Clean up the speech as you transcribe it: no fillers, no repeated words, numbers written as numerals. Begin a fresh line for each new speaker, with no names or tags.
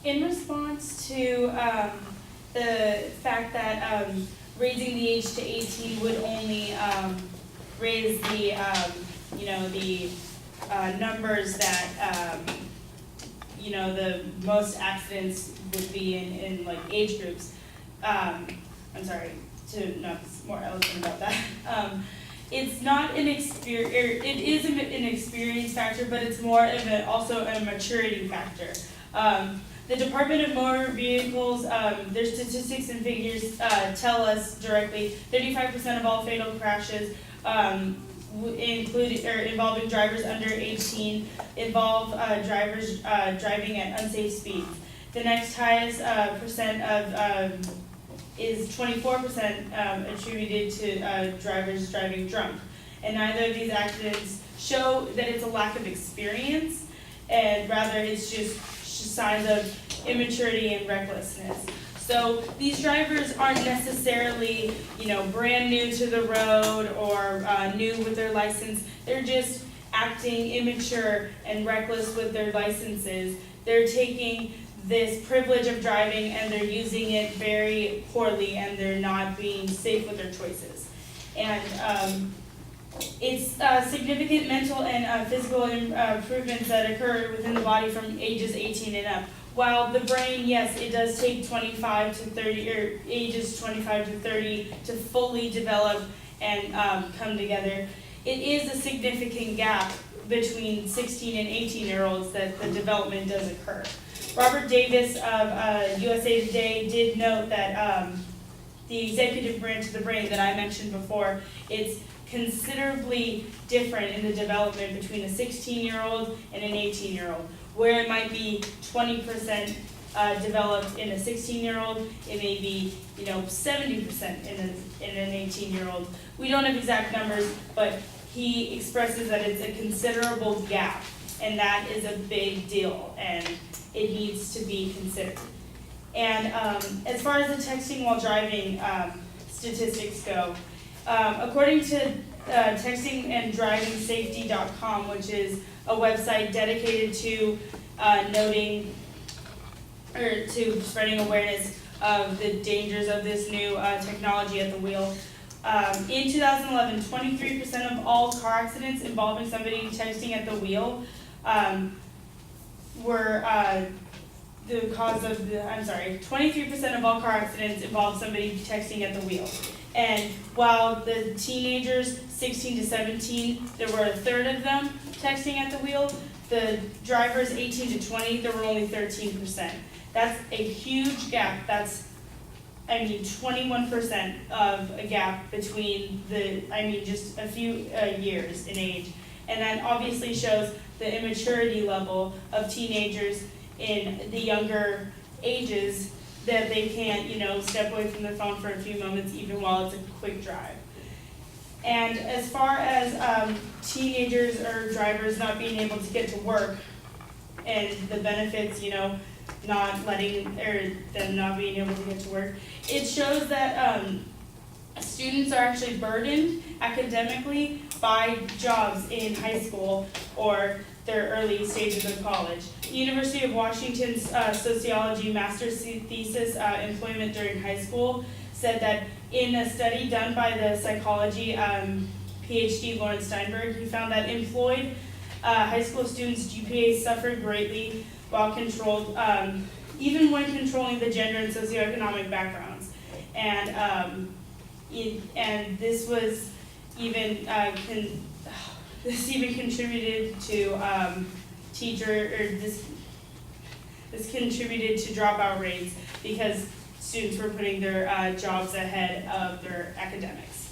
In response to the fact that raising the age to 18 would only raise the, the numbers that, the most accidents would be in like age groups. I'm sorry to not be more eloquent about that. It's not an experience, it is an experience factor, but it's more of also a maturity factor. The Department of Motor Vehicles, their statistics and figures tell us directly 35% of all fatal crashes involving drivers under 18 involve drivers driving at unsafe speeds. The next highest percent of is 24% attributed to drivers driving drunk. And neither of these accidents show that it's a lack of experience, and rather it's just signs of immaturity and recklessness. So these drivers aren't necessarily, brand new to the road or new with their license. They're just acting immature and reckless with their licenses. They're taking this privilege of driving and they're using it very poorly, and they're not being safe with their choices. And it's significant mental and physical improvements that occur within the body from ages 18 and up. While the brain, yes, it does take 25 to 30, or ages 25 to 30 to fully develop and come together, it is a significant gap between 16 and 18-year-olds that the development does occur. Robert Davis of USA Today did note that the executive branch of the brain that I mentioned before, it's considerably different in the development between a 16-year-old and an 18-year-old. Where it might be 20% developed in a 16-year-old, it may be 70% in an 18-year-old. We don't have exact numbers, but he expresses that it's a considerable gap, and that is a big deal, and it needs to be considered. And as far as the texting while driving statistics go, according to textinganddrivingsafety.com, which is a website dedicated to noting or to spreading awareness of the dangers of this new technology at the wheel. In 2011, 23% of all car accidents involving somebody texting at the wheel were the cause of 23% of all car accidents involved somebody texting at the wheel. And while the teenagers, 16 to 17, there were a third of them texting at the wheel, the drivers, 18 to 20, there were only 13%. That's a huge gap. That's, 21% of a gap between just a few years in age. And that obviously shows the immaturity level of teenagers in the younger ages, that they can't, step away from their phone for a few moments even while it's a quick drive. And as far as teenagers or drivers not being able to get to work and the benefits, not letting, or them not being able to get to work, it shows that students are actually burdened academically by jobs in high school or their early stages of college. The University of Washington's sociology master's thesis, employment during high school, said that in a study done by the psychology PhD Lawrence Steinberg, he found that employed high school students' GPAs suffered greatly while controlled, even when controlling the gender and socioeconomic backgrounds. And this was even this even contributed to this contributed to dropout rates because students were putting their jobs ahead of their academics.